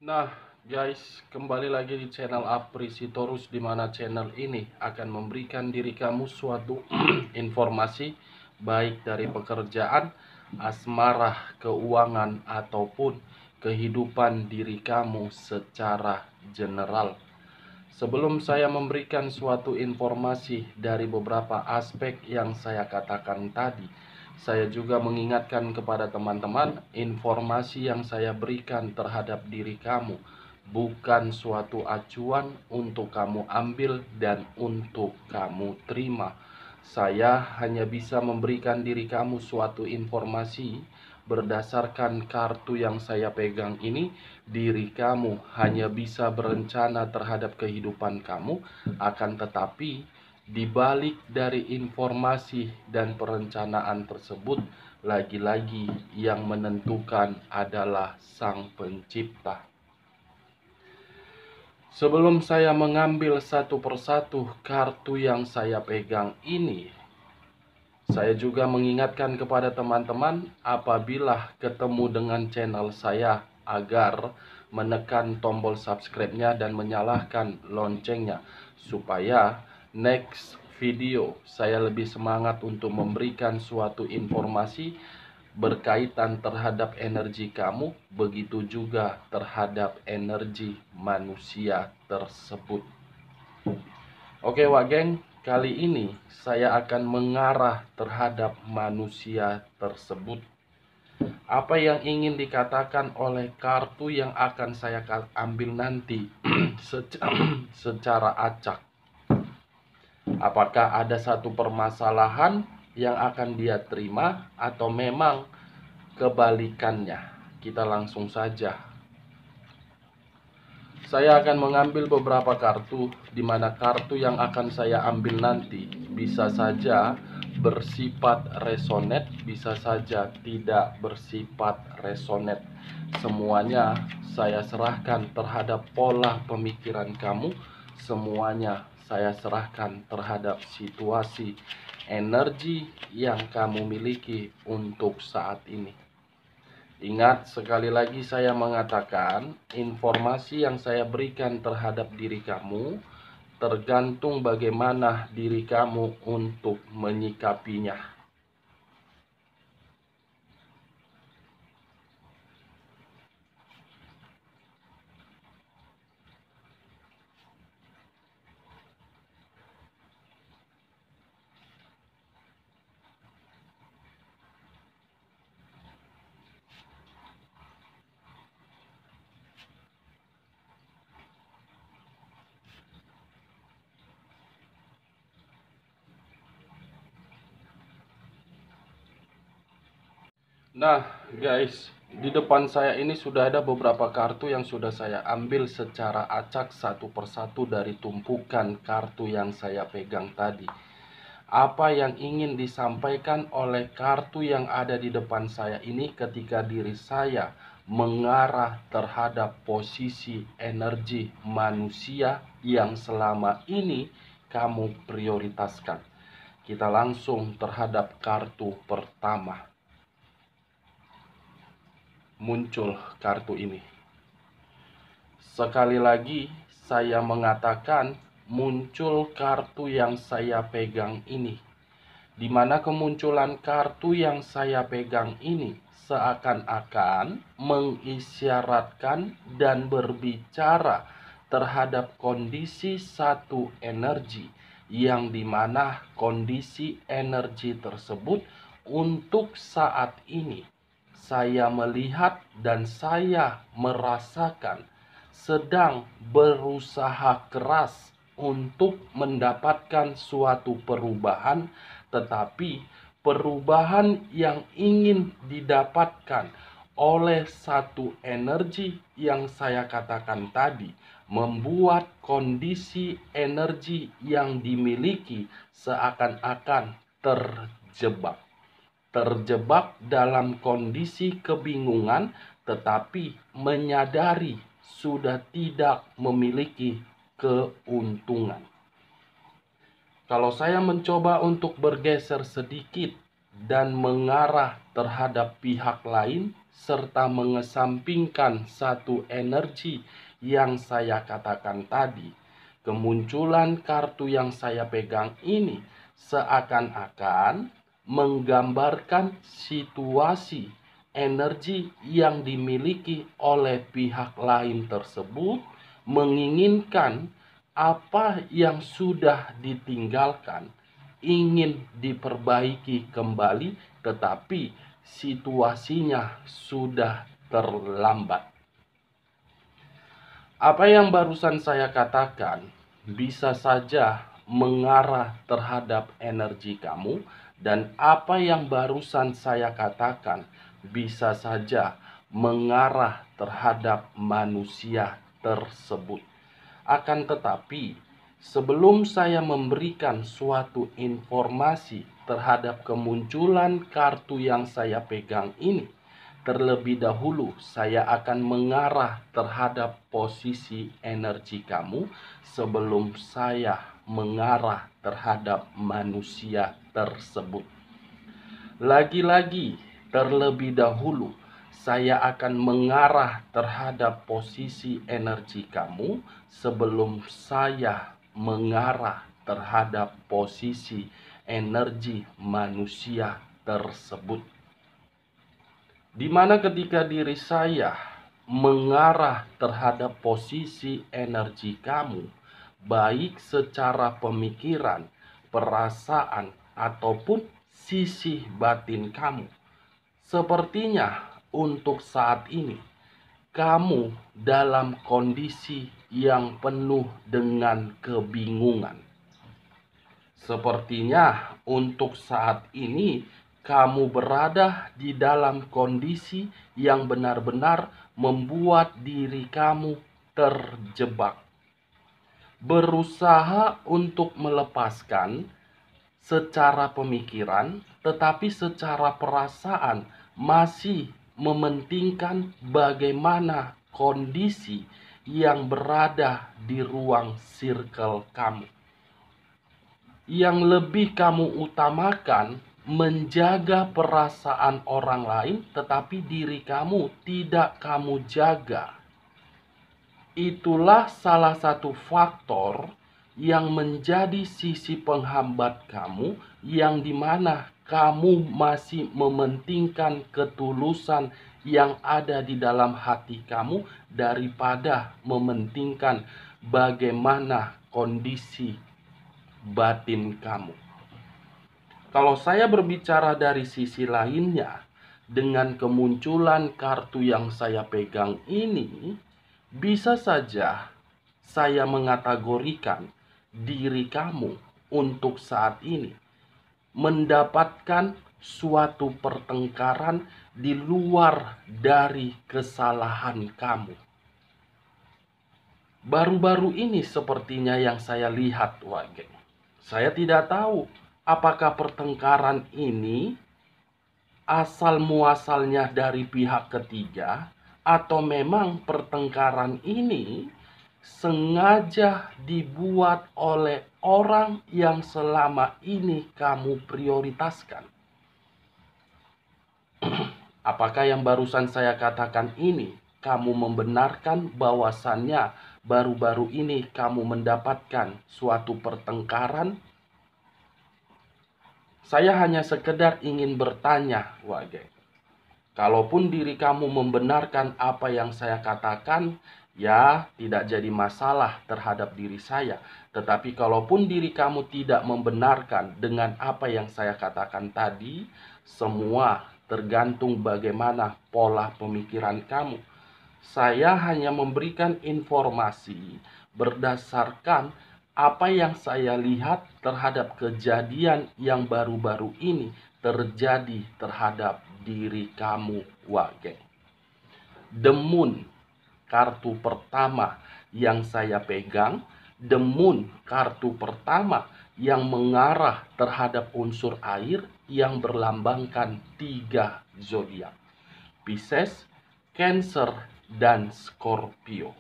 Nah, guys, kembali lagi di channel Aprisitorus, di mana channel ini akan memberikan diri kamu suatu informasi baik dari pekerjaan, asmara, keuangan, ataupun kehidupan diri kamu secara general. Sebelum saya memberikan suatu informasi dari beberapa aspek yang saya katakan tadi, saya juga mengingatkan kepada teman-teman, informasi yang saya berikan terhadap diri kamu bukan suatu acuan untuk kamu ambil dan untuk kamu terima. Saya hanya bisa memberikan diri kamu suatu informasi berdasarkan kartu yang saya pegang ini. Diri kamu hanya bisa berencana terhadap kehidupan kamu, akan tetapi di balik dari informasi dan perencanaan tersebut, lagi-lagi yang menentukan adalah Sang Pencipta. Sebelum saya mengambil satu persatu kartu yang saya pegang ini, saya juga mengingatkan kepada teman-teman, apabila ketemu dengan channel saya, agar menekan tombol subscribe-nya dan menyalakan loncengnya, supaya next video saya lebih semangat untuk memberikan suatu informasi berkaitan terhadap energi kamu, begitu juga terhadap energi manusia tersebut. Oke Wak Geng, kali ini saya akan mengarah terhadap manusia tersebut. Apa yang ingin dikatakan oleh kartu yang akan saya ambil nanti secara acak? Apakah ada satu permasalahan yang akan dia terima atau memang kebalikannya? Kita langsung saja. Saya akan mengambil beberapa kartu, di mana kartu yang akan saya ambil nanti bisa saja bersifat resonet, bisa saja tidak bersifat resonet. Semuanya saya serahkan terhadap pola pemikiran kamu, semuanya saya serahkan terhadap situasi energi yang kamu miliki untuk saat ini. Ingat, sekali lagi saya mengatakan, informasi yang saya berikan terhadap diri kamu tergantung bagaimana diri kamu untuk menyikapinya. Nah, guys, di depan saya ini sudah ada beberapa kartu yang sudah saya ambil secara acak satu persatu dari tumpukan kartu yang saya pegang tadi. Apa yang ingin disampaikan oleh kartu yang ada di depan saya ini ketika diri saya mengarah terhadap posisi energi manusia yang selama ini kamu prioritaskan? Kita langsung terhadap kartu pertama. Muncul kartu ini. Sekali lagi saya mengatakan, muncul kartu yang saya pegang ini, di mana kemunculan kartu yang saya pegang ini seakan-akan mengisyaratkan dan berbicara terhadap kondisi satu energi, yang dimana kondisi energi tersebut untuk saat ini saya melihat dan saya merasakan sedang berusaha keras untuk mendapatkan suatu perubahan, tetapi perubahan yang ingin didapatkan oleh satu energi yang saya katakan tadi membuat kondisi energi yang dimiliki seakan-akan terjebak dalam kondisi kebingungan, tetapi menyadari sudah tidak memiliki keuntungan. Kalau saya mencoba untuk bergeser sedikit dan mengarah terhadap pihak lain, serta mengesampingkan satu energi yang saya katakan tadi, kemunculan kartu yang saya pegang ini seakan-akan menggambarkan situasi energi yang dimiliki oleh pihak lain tersebut menginginkan apa yang sudah ditinggalkan ingin diperbaiki kembali, tetapi situasinya sudah terlambat. Apa yang barusan saya katakan bisa saja mengarah terhadap energi kamu, dan apa yang barusan saya katakan bisa saja mengarah terhadap manusia tersebut. Akan tetapi, sebelum saya memberikan suatu informasi terhadap kemunculan kartu yang saya pegang ini, terlebih dahulu saya akan mengarah terhadap posisi energi kamu sebelum saya mengarah terhadap manusia tersebut. Lagi-lagi, terlebih dahulu saya akan mengarah terhadap posisi energi kamu sebelum saya mengarah terhadap posisi energi manusia tersebut. Di mana ketika diri saya mengarah terhadap posisi energi kamu, baik secara pemikiran, perasaan, ataupun sisi batin kamu, sepertinya untuk saat ini kamu dalam kondisi yang penuh dengan kebingungan. Sepertinya untuk saat ini kamu berada di dalam kondisi yang benar-benar membuat diri kamu terjebak. Berusaha untuk melepaskan secara pemikiran, tetapi secara perasaan masih mementingkan bagaimana kondisi yang berada di ruang circle kamu. Yang lebih kamu utamakan menjaga perasaan orang lain, tetapi diri kamu tidak kamu jaga. Itulah salah satu faktor yang menjadi sisi penghambat kamu, yang dimana kamu masih mementingkan ketulusan yang ada di dalam hati kamu daripada mementingkan bagaimana kondisi batin kamu. Kalau saya berbicara dari sisi lainnya, dengan kemunculan kartu yang saya pegang ini, bisa saja saya mengategorikan diri kamu untuk saat ini mendapatkan suatu pertengkaran di luar dari kesalahan kamu. Baru-baru ini sepertinya yang saya lihat, Wage. Saya tidak tahu apakah pertengkaran ini asal muasalnya dari pihak ketiga, atau memang pertengkaran ini sengaja dibuat oleh orang yang selama ini kamu prioritaskan. Apakah yang barusan saya katakan ini kamu membenarkan bahwasannya baru-baru ini kamu mendapatkan suatu pertengkaran? Saya hanya sekedar ingin bertanya, Wage. Kalaupun diri kamu membenarkan apa yang saya katakan, ya tidak jadi masalah terhadap diri saya. Tetapi kalaupun diri kamu tidak membenarkan dengan apa yang saya katakan tadi, semua tergantung bagaimana pola pemikiran kamu. Saya hanya memberikan informasi berdasarkan apa yang saya lihat terhadap kejadian yang baru-baru ini terjadi terhadap diri kamu, Wage. The Moon, kartu pertama yang saya pegang. The Moon, kartu pertama yang mengarah terhadap unsur air yang berlambangkan 3 zodiak: Pisces, Cancer, dan Scorpio.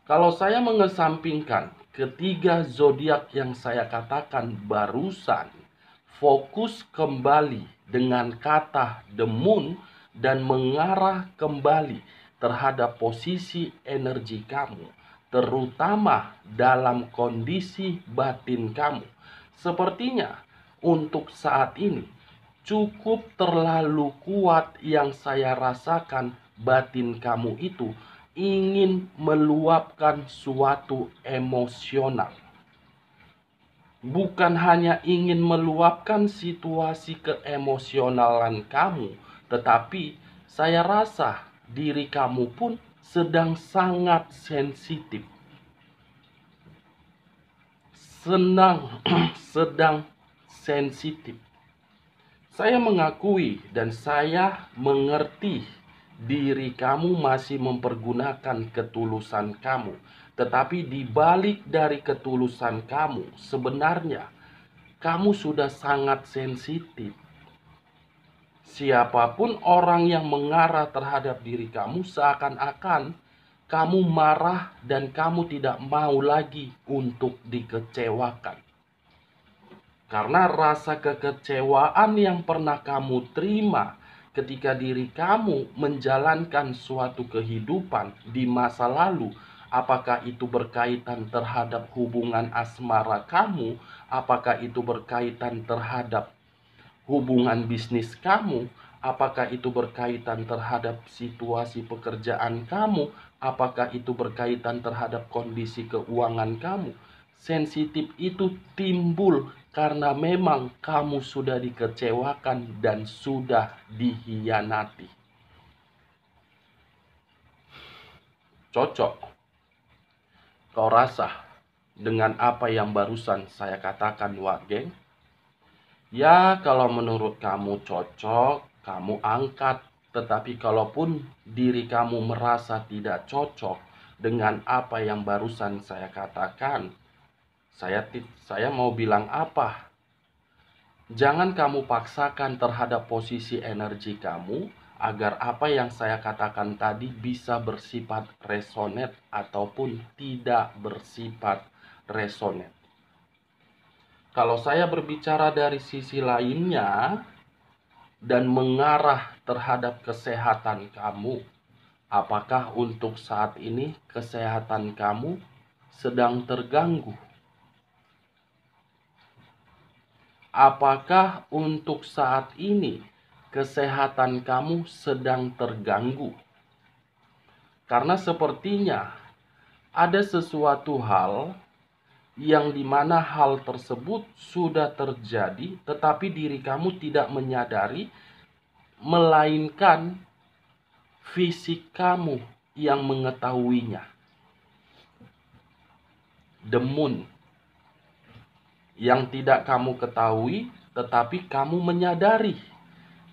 Kalau saya mengesampingkan ketiga zodiak yang saya katakan barusan, fokus kembali dengan kata The Moon, dan mengarah kembali terhadap posisi energi kamu, terutama dalam kondisi batin kamu. Sepertinya untuk saat ini cukup terlalu kuat yang saya rasakan. Batin kamu itu ingin meluapkan suatu emosional. Bukan hanya ingin meluapkan situasi keemosionalan kamu, tetapi saya rasa diri kamu pun sedang sangat sensitif. Sedang sensitif. Saya mengakui dan saya mengerti diri kamu masih mempergunakan ketulusan kamu. Tetapi di balik dari ketulusan kamu, sebenarnya kamu sudah sangat sensitif. Siapapun orang yang mengarah terhadap diri kamu, seakan-akan kamu marah dan kamu tidak mau lagi untuk dikecewakan. Karena rasa kekecewaan yang pernah kamu terima ketika diri kamu menjalankan suatu kehidupan di masa lalu, apakah itu berkaitan terhadap hubungan asmara kamu, apakah itu berkaitan terhadap hubungan bisnis kamu, apakah itu berkaitan terhadap situasi pekerjaan kamu, apakah itu berkaitan terhadap kondisi keuangan kamu. Sensitif itu timbul karena memang kamu sudah dikecewakan dan sudah dihianati. Cocok kau rasa dengan apa yang barusan saya katakan, Wak Geng? Ya, kalau menurut kamu cocok, kamu angkat. Tetapi kalaupun diri kamu merasa tidak cocok dengan apa yang barusan saya katakan, saya mau bilang apa? Jangan kamu paksakan terhadap posisi energi kamu agar apa yang saya katakan tadi bisa bersifat resonate ataupun tidak bersifat resonate. Kalau saya berbicara dari sisi lainnya dan mengarah terhadap kesehatan kamu, apakah untuk saat ini kesehatan kamu sedang terganggu? Apakah untuk saat ini kesehatan kamu sedang terganggu? Karena sepertinya ada sesuatu hal yang dimana hal tersebut sudah terjadi, tetapi diri kamu tidak menyadari, melainkan fisik kamu yang mengetahuinya. The moon yang tidak kamu ketahui, tetapi kamu menyadari.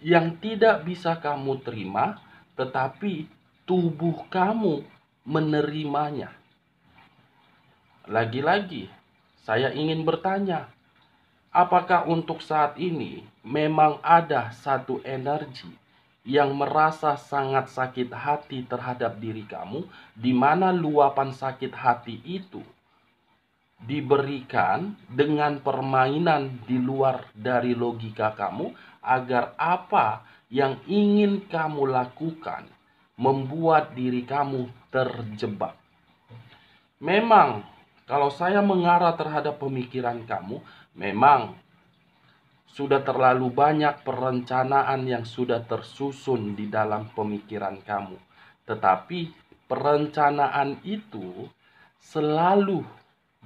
Yang tidak bisa kamu terima, tetapi tubuh kamu menerimanya. Lagi-lagi, saya ingin bertanya, apakah untuk saat ini memang ada satu energi yang merasa sangat sakit hati terhadap diri kamu, di mana luapan sakit hati itu diberikan dengan permainan di luar dari logika kamu, agar apa yang ingin kamu lakukan membuat diri kamu terjebak. Memang kalau saya mengarah terhadap pemikiran kamu, memang sudah terlalu banyak perencanaan yang sudah tersusun di dalam pemikiran kamu. Tetapi perencanaan itu selalu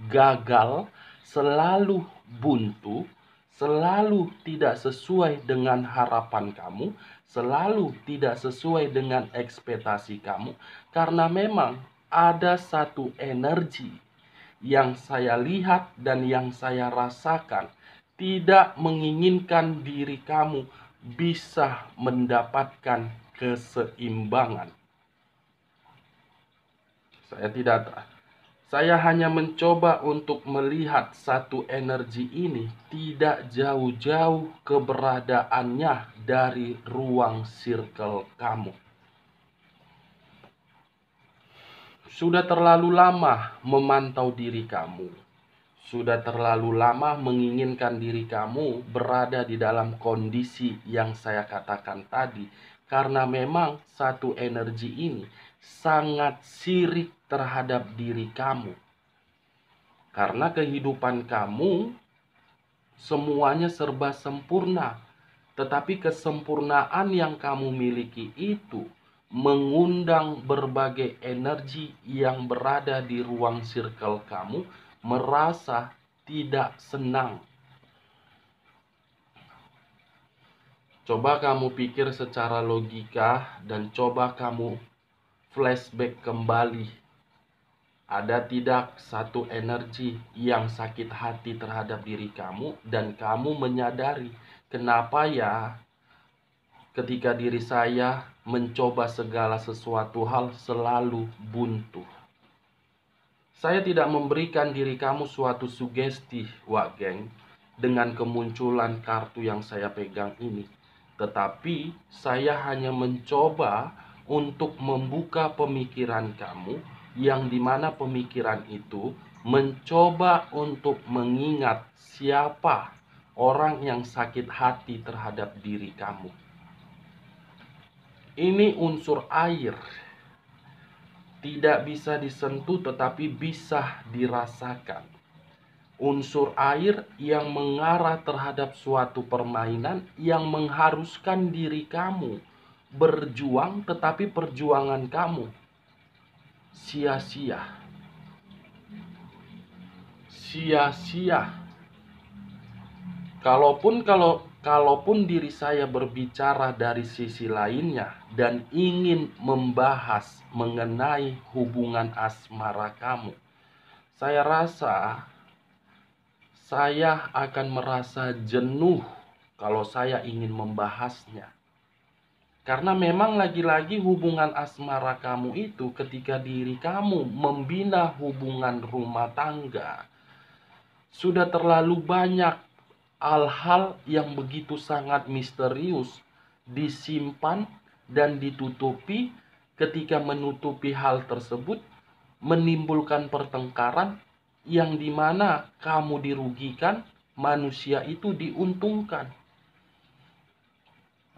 gagal, selalu buntu, selalu tidak sesuai dengan harapan kamu, selalu tidak sesuai dengan ekspektasi kamu, karena memang ada satu energi yang saya lihat dan yang saya rasakan tidak menginginkan diri kamu bisa mendapatkan keseimbangan. Saya hanya mencoba untuk melihat satu energi ini tidak jauh-jauh keberadaannya dari ruang circle kamu. Sudah terlalu lama memantau diri kamu. Sudah terlalu lama menginginkan diri kamu berada di dalam kondisi yang saya katakan tadi. karena memang satu energi ini sangat sirik terhadap diri kamu. Karena kehidupan kamu semuanya serba sempurna, tetapi kesempurnaan yang kamu miliki itu mengundang berbagai energi yang berada di ruang circle kamu merasa tidak senang. Coba kamu pikir secara logika dan coba kamu flashback kembali. Ada tidak satu energi yang sakit hati terhadap diri kamu dan kamu menyadari, kenapa ya ketika diri saya mencoba segala sesuatu hal selalu buntu. Saya tidak memberikan diri kamu suatu sugesti, Wak Geng, dengan kemunculan kartu yang saya pegang ini. Tetapi saya hanya mencoba untuk membuka pemikiran kamu, yang dimana pemikiran itu mencoba untuk mengingat siapa orang yang sakit hati terhadap diri kamu. Ini unsur air, tidak bisa disentuh tetapi bisa dirasakan. Unsur air yang mengarah terhadap suatu permainan yang mengharuskan diri kamu berjuang, tetapi perjuangan kamu sia-sia. Sia-sia. Kalaupun diri saya berbicara dari sisi lainnya dan ingin membahas mengenai hubungan asmara kamu, saya rasa saya akan merasa jenuh kalau saya ingin membahasnya. Karena memang lagi-lagi hubungan asmara kamu itu ketika diri kamu membina hubungan rumah tangga, sudah terlalu banyak hal-hal yang begitu sangat misterius disimpan dan ditutupi. Ketika menutupi hal tersebut menimbulkan pertengkaran yang dimana kamu dirugikan, manusia itu diuntungkan.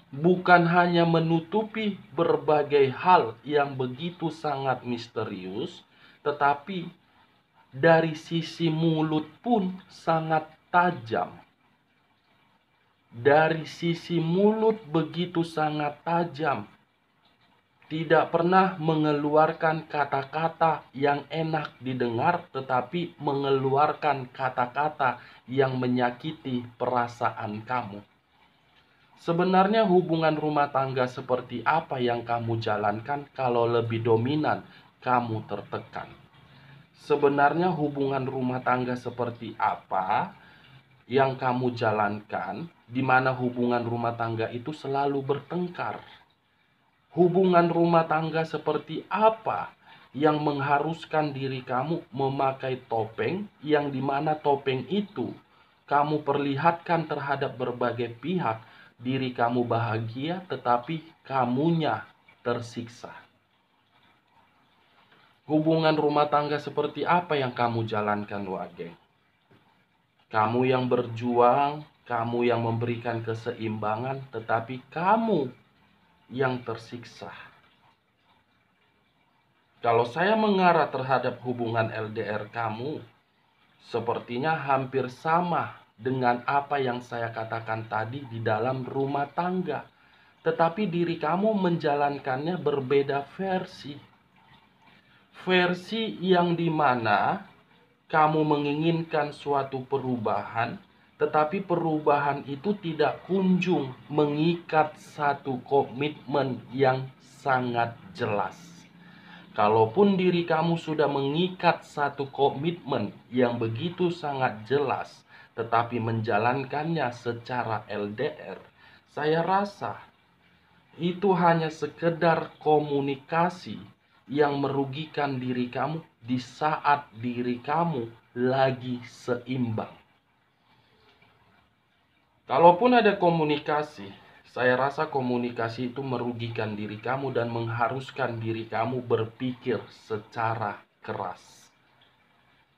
Bukan hanya menutupi berbagai hal yang begitu sangat misterius, tetapi dari sisi mulut pun sangat tajam. Dari sisi mulut begitu sangat tajam. Tidak pernah mengeluarkan kata-kata yang enak didengar, tetapi mengeluarkan kata-kata yang menyakiti perasaan kamu. Sebenarnya hubungan rumah tangga seperti apa yang kamu jalankan kalau lebih dominan kamu tertekan? Sebenarnya hubungan rumah tangga seperti apa yang kamu jalankan, di mana hubungan rumah tangga itu selalu bertengkar? Hubungan rumah tangga seperti apa yang mengharuskan diri kamu memakai topeng, yang dimana topeng itu kamu perlihatkan terhadap berbagai pihak, diri kamu bahagia tetapi kamunya tersiksa. Hubungan rumah tangga seperti apa yang kamu jalankan, Wage? Kamu yang berjuang, kamu yang memberikan keseimbangan, tetapi kamu yang tersiksa. Kalau saya mengarah terhadap hubungan LDR kamu, sepertinya hampir sama dengan apa yang saya katakan tadi di dalam rumah tangga. Tetapi diri kamu menjalankannya berbeda versi. Versi yang dimana kamu menginginkan suatu perubahan, tetapi perubahan itu tidak kunjung mengikat satu komitmen yang sangat jelas. Kalaupun diri kamu sudah mengikat satu komitmen yang begitu sangat jelas, tetapi menjalankannya secara LDR, saya rasa itu hanya sekedar komunikasi yang merugikan diri kamu di saat diri kamu lagi seimbang. Kalaupun ada komunikasi, saya rasa komunikasi itu merugikan diri kamu dan mengharuskan diri kamu berpikir secara keras.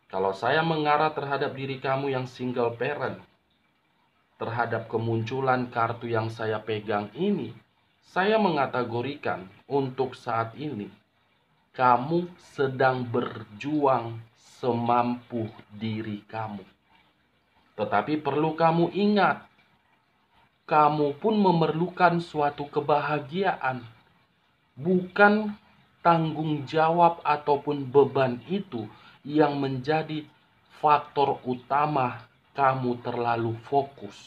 Kalau saya mengarah terhadap diri kamu yang single parent, terhadap kemunculan kartu yang saya pegang ini, Saya mengategorikan untuk saat ini, kamu sedang berjuang semampu diri kamu. Tetapi perlu kamu ingat, kamu pun memerlukan suatu kebahagiaan. Bukan tanggung jawab ataupun beban itu yang menjadi faktor utama kamu terlalu fokus.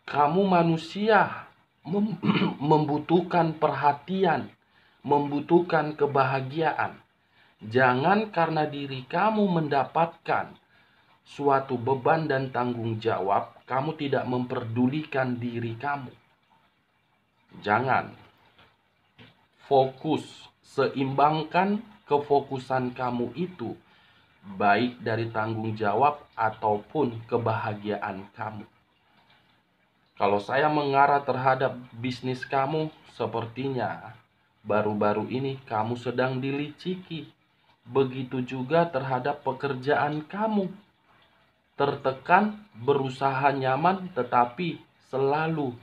Kamu manusia membutuhkan perhatian, membutuhkan kebahagiaan. Jangan karena diri kamu mendapatkan suatu beban dan tanggung jawab, kamu tidak memperdulikan diri kamu. Jangan. Fokus, seimbangkan kefokusan kamu itu, baik dari tanggung jawab ataupun kebahagiaan kamu. Kalau saya mengarah terhadap bisnis kamu, sepertinya baru-baru ini kamu sedang diliciki. Begitu juga terhadap pekerjaan kamu. Tertekan, berusaha nyaman, tetapi selalu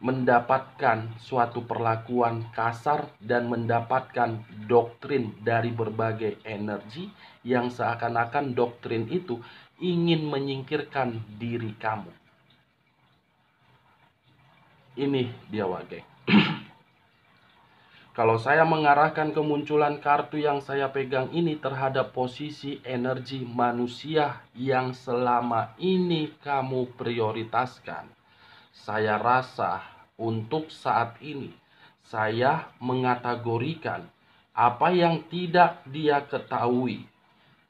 mendapatkan suatu perlakuan kasar dan mendapatkan doktrin dari berbagai energi yang seakan-akan doktrin itu ingin menyingkirkan diri kamu. Ini dia wage. Kalau saya mengarahkan kemunculan kartu yang saya pegang ini terhadap posisi energi manusia yang selama ini kamu prioritaskan, saya rasa untuk saat ini saya mengategorikan apa yang tidak dia ketahui,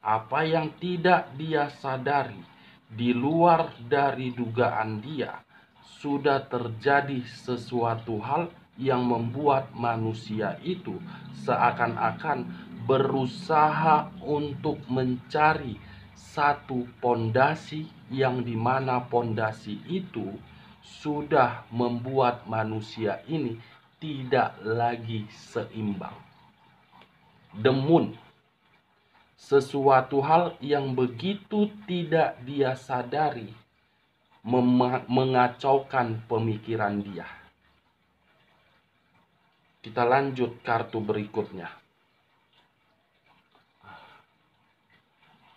apa yang tidak dia sadari, di luar dari dugaan dia, sudah terjadi sesuatu hal yang membuat manusia itu seakan-akan berusaha untuk mencari satu pondasi yang dimana pondasi itu sudah membuat manusia ini tidak lagi seimbang. Demun, sesuatu hal yang begitu tidak dia sadari mengacaukan pemikiran dia. Kita lanjut kartu berikutnya.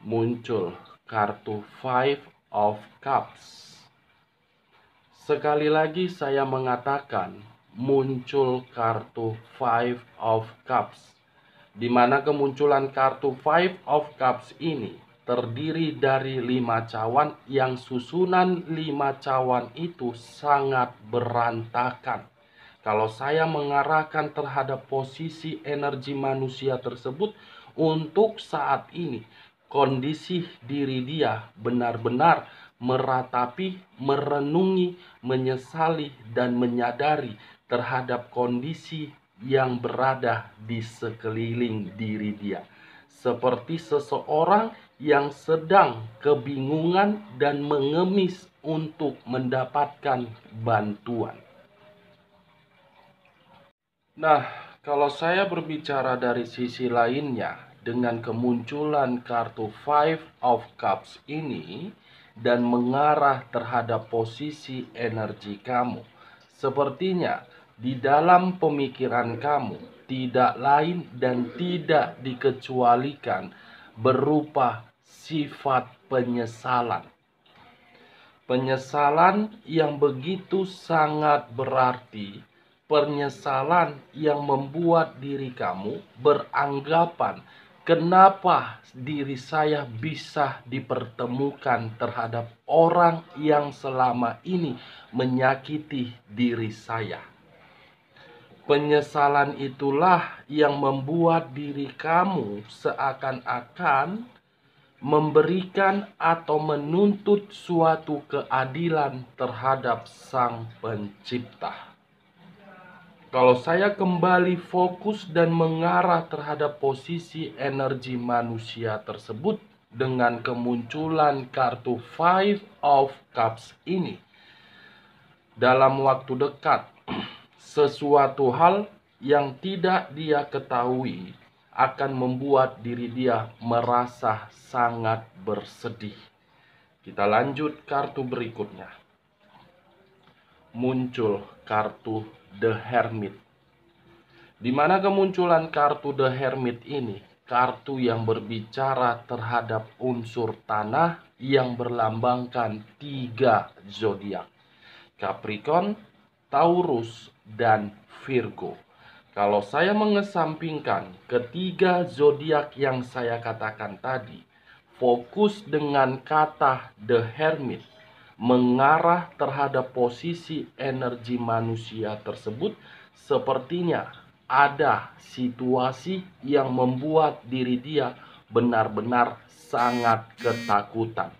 Muncul kartu Five of Cups. Sekali lagi saya mengatakan muncul kartu Five of Cups, di mana kemunculan kartu Five of Cups ini terdiri dari 5 cawan yang susunan 5 cawan itu sangat berantakan. Kalau saya mengarahkan terhadap posisi energi manusia tersebut untuk saat ini, kondisi diri dia benar-benar meratapi, merenungi, menyesali, dan menyadari terhadap kondisi yang berada di sekeliling diri dia. Seperti seseorang yang sedang kebingungan dan mengemis untuk mendapatkan bantuan. Nah, kalau saya berbicara dari sisi lainnya, dengan kemunculan kartu Five of Cups ini dan mengarah terhadap posisi energi kamu, sepertinya di dalam pemikiran kamu tidak lain dan tidak dikecualikan berupa sifat penyesalan. Penyesalan yang begitu sangat berarti, penyesalan yang membuat diri kamu beranggapan, kenapa diri saya bisa dipertemukan terhadap orang yang selama ini menyakiti diri saya. Penyesalan itulah yang membuat diri kamu seakan-akan memberikan atau menuntut suatu keadilan terhadap Sang Pencipta. Kalau saya kembali fokus dan mengarah terhadap posisi energi manusia tersebut dengan kemunculan kartu Five of Cups ini, dalam waktu dekat, sesuatu hal yang tidak dia ketahui akan membuat diri dia merasa sangat bersedih. Kita lanjut kartu berikutnya. muncul kartu The Hermit. Di mana kemunculan kartu The Hermit ini, kartu yang berbicara terhadap unsur tanah yang berlambangkan 3 zodiak: Capricorn, Taurus, dan Virgo. Kalau saya mengesampingkan ketiga zodiak yang saya katakan tadi, fokus dengan kata The Hermit mengarah terhadap posisi energi manusia tersebut, sepertinya ada situasi yang membuat diri dia benar-benar sangat ketakutan.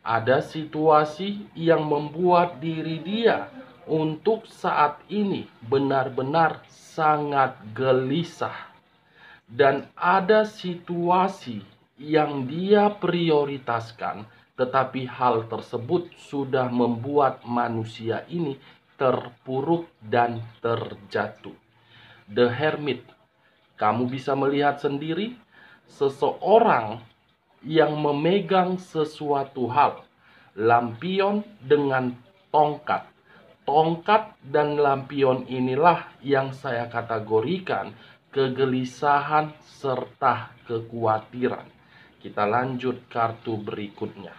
Ada situasi yang membuat diri dia untuk saat ini benar-benar sangat gelisah. Dan ada situasi yang dia prioritaskan, tetapi hal tersebut sudah membuat manusia ini terpuruk dan terjatuh. The Hermit, kamu bisa melihat sendiri seseorang yang memegang sesuatu hal, lampion dengan tongkat. Tongkat dan lampion inilah yang saya kategorikan kegelisahan serta kekhawatiran. Kita lanjut kartu berikutnya.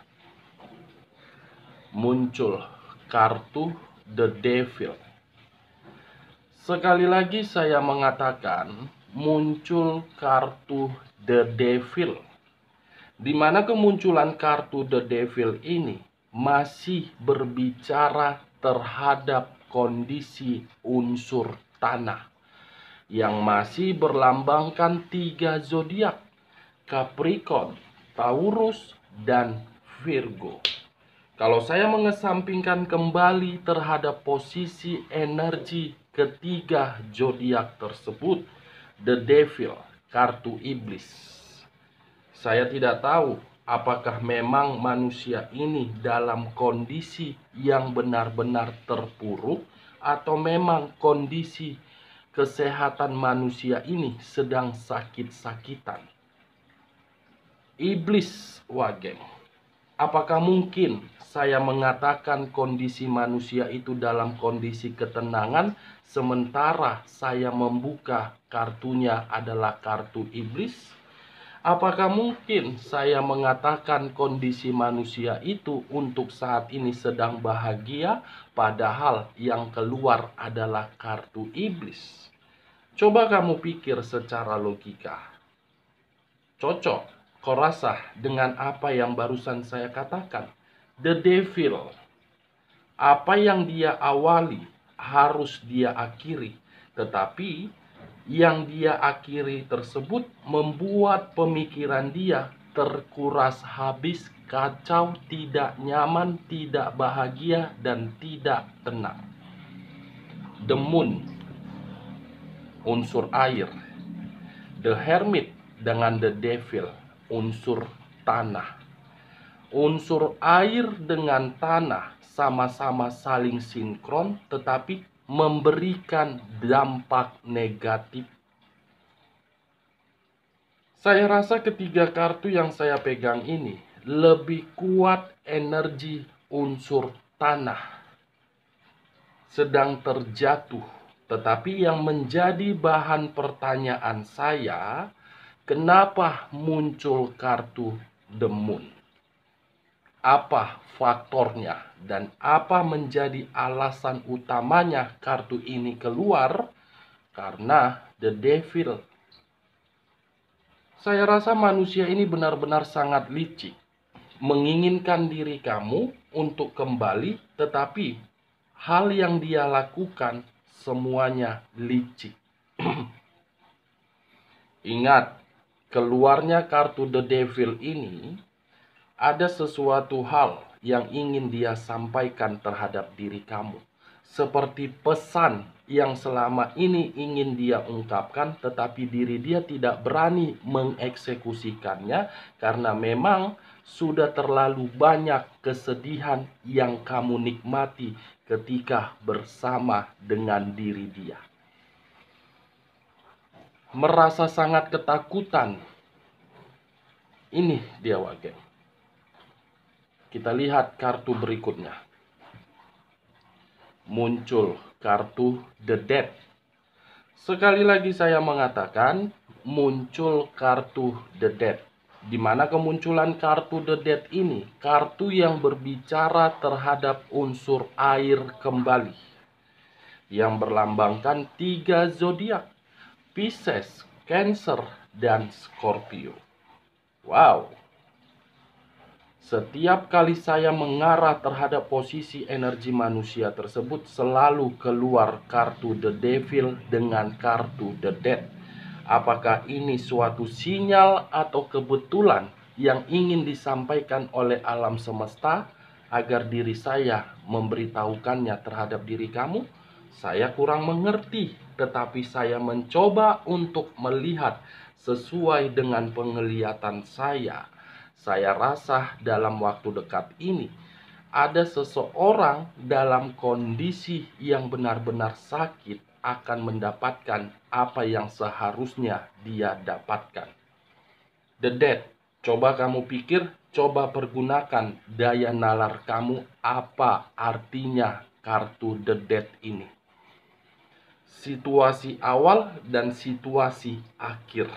Muncul kartu The Devil. Sekali lagi saya mengatakan muncul kartu The Devil, di mana kemunculan kartu The Devil ini masih berbicara terhadap kondisi unsur tanah yang masih berlambangkan 3 zodiak: Capricorn, Taurus, dan Virgo. Kalau saya mengesampingkan kembali terhadap posisi energi ketiga zodiak tersebut, The Devil, kartu iblis. Saya tidak tahu apakah memang manusia ini dalam kondisi yang benar-benar terpuruk, atau memang kondisi kesehatan manusia ini sedang sakit-sakitan. Iblis, wageng. Apakah mungkin saya mengatakan kondisi manusia itu dalam kondisi ketenangan, sementara saya membuka kartunya adalah kartu iblis? Apakah mungkin saya mengatakan kondisi manusia itu untuk saat ini sedang bahagia, padahal yang keluar adalah kartu iblis? Coba kamu pikir secara logika. Cocok? Kau rasa dengan apa yang barusan saya katakan? The Devil, apa yang dia awali harus dia akhiri, tetapi yang dia akhiri tersebut membuat pemikiran dia terkuras habis, kacau, tidak nyaman, tidak bahagia, dan tidak tenang. The Moon, unsur air. The Hermit dengan The Devil, unsur tanah. Unsur air dengan tanah sama-sama saling sinkron, tetapi memberikan dampak negatif. Saya rasa ketiga kartu yang saya pegang ini lebih kuat energi unsur tanah sedang terjatuh. Tetapi yang menjadi bahan pertanyaan saya, kenapa muncul kartu The Moon? Apa faktornya dan apa menjadi alasan utamanya kartu ini keluar? Karena The Devil. Saya rasa manusia ini benar-benar sangat licik, menginginkan diri kamu untuk kembali, tetapi hal yang dia lakukan semuanya licik. Ingat, keluarnya kartu The Devil ini ada sesuatu hal yang ingin dia sampaikan terhadap diri kamu. Seperti pesan yang selama ini ingin dia ungkapkan, tetapi diri dia tidak berani mengeksekusikannya karena memang sudah terlalu banyak kesedihan yang kamu nikmati ketika bersama dengan diri dia. Merasa sangat ketakutan. Ini dia, wageng. Kita lihat kartu berikutnya. muncul kartu The Death. Sekali lagi saya mengatakan, muncul kartu The Death. Di mana kemunculan kartu The Death ini, kartu yang berbicara terhadap unsur air kembali, yang berlambangkan 3 zodiak, Pisces, Cancer, dan Scorpio. Wow. Setiap kali saya mengarah terhadap posisi energi manusia tersebut, selalu keluar kartu The Devil dengan kartu The Death. Apakah ini suatu sinyal atau kebetulan yang ingin disampaikan oleh alam semesta agar diri saya memberitahukannya terhadap diri kamu? Saya kurang mengerti, tetapi saya mencoba untuk melihat sesuai dengan penglihatan saya. Saya rasa dalam waktu dekat ini ada seseorang dalam kondisi yang benar-benar sakit akan mendapatkan apa yang seharusnya dia dapatkan. The Death, coba kamu pikir, coba pergunakan daya nalar kamu, apa artinya kartu The Death ini. Situasi awal dan situasi akhir.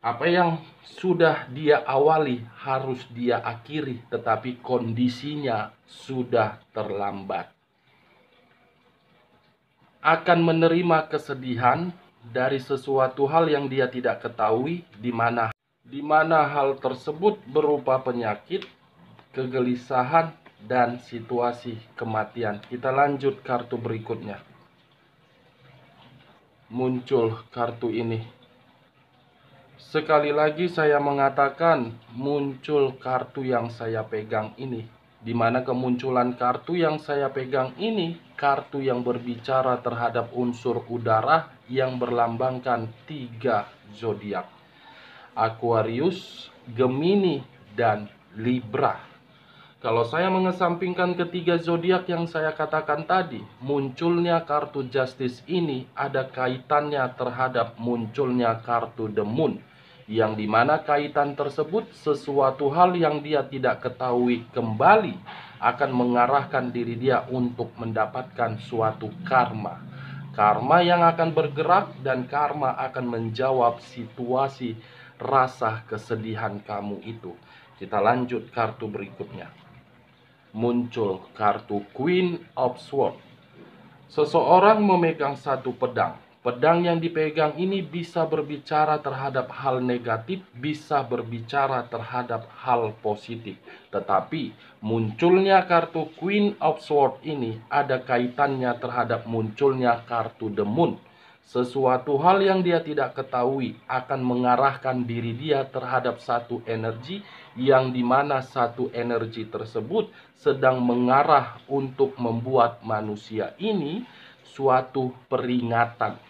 Apa yang sudah dia awali harus dia akhiri, tetapi kondisinya sudah terlambat. Akan menerima kesedihan dari sesuatu hal yang dia tidak ketahui, di mana hal tersebut berupa penyakit, kegelisahan, dan situasi kematian. Kita lanjut kartu berikutnya. Muncul kartu ini. Sekali lagi saya mengatakan, muncul kartu yang saya pegang ini. Di mana kemunculan kartu yang saya pegang ini, kartu yang berbicara terhadap unsur udara yang berlambangkan 3 zodiak, Aquarius, Gemini, dan Libra. Kalau saya mengesampingkan ketiga zodiak yang saya katakan tadi, munculnya kartu Justice ini ada kaitannya terhadap munculnya kartu The Moon, yang dimana kaitan tersebut sesuatu hal yang dia tidak ketahui kembali akan mengarahkan diri dia untuk mendapatkan suatu karma. Karma yang akan bergerak dan karma akan menjawab situasi rasa kesedihan kamu itu. Kita lanjut kartu berikutnya. Muncul kartu Queen of Swords. Seseorang memegang satu pedang. Pedang yang dipegang ini bisa berbicara terhadap hal negatif, bisa berbicara terhadap hal positif. Tetapi munculnya kartu Queen of Swords ini ada kaitannya terhadap munculnya kartu The Moon. Sesuatu hal yang dia tidak ketahui akan mengarahkan diri dia terhadap satu energi, yang dimana satu energi tersebut sedang mengarah untuk membuat manusia ini suatu peringatan.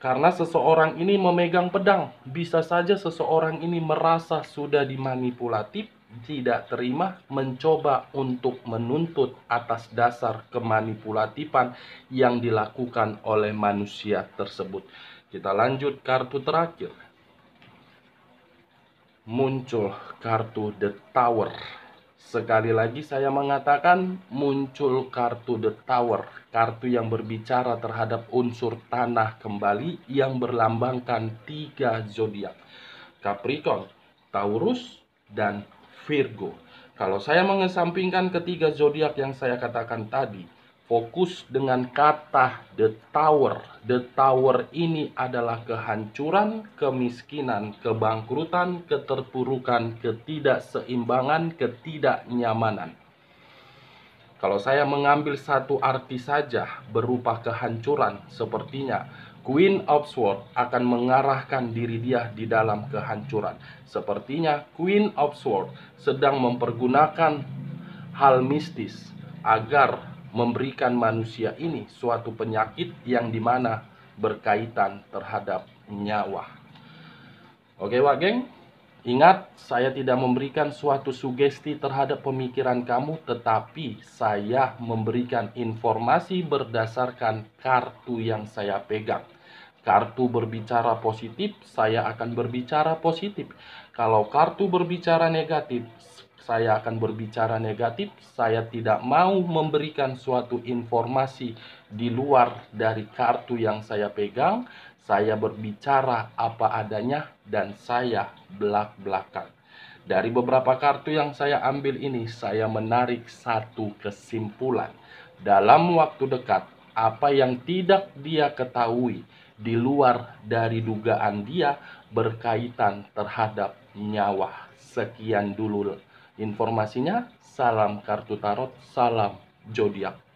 Karena seseorang ini memegang pedang, bisa saja seseorang ini merasa sudah dimanipulatif, tidak terima, mencoba untuk menuntut atas dasar kemanipulatifan yang dilakukan oleh manusia tersebut. Kita lanjut kartu terakhir. Muncul kartu The Tower. Sekali lagi saya mengatakan, muncul kartu The Tower, kartu yang berbicara terhadap unsur tanah kembali yang berlambangkan 3 zodiak, Capricorn, Taurus, dan Virgo. Kalau saya mengesampingkan ketiga zodiak yang saya katakan tadi, fokus dengan kata The Tower. The Tower ini adalah kehancuran, kemiskinan, kebangkrutan, keterpurukan, ketidakseimbangan, ketidaknyamanan. Kalau saya mengambil satu arti saja berupa kehancuran, sepertinya Queen of Swords akan mengarahkan diri dia di dalam kehancuran. Sepertinya Queen of Swords sedang mempergunakan hal mistis agar memberikan manusia ini suatu penyakit yang dimana berkaitan terhadap nyawa. Oke Wak Geng, ingat, saya tidak memberikan suatu sugesti terhadap pemikiran kamu, tetapi saya memberikan informasi berdasarkan kartu yang saya pegang. Kartu berbicara positif, saya akan berbicara positif. Kalau kartu berbicara negatif, saya akan berbicara negatif. Saya tidak mau memberikan suatu informasi di luar dari kartu yang saya pegang. Saya berbicara apa adanya dan saya belak-belakan. Dari beberapa kartu yang saya ambil ini, saya menarik satu kesimpulan. Dalam waktu dekat, apa yang tidak dia ketahui di luar dari dugaan dia berkaitan terhadap nyawa. Sekian dulu informasinya. Salam kartu tarot, salam zodiak.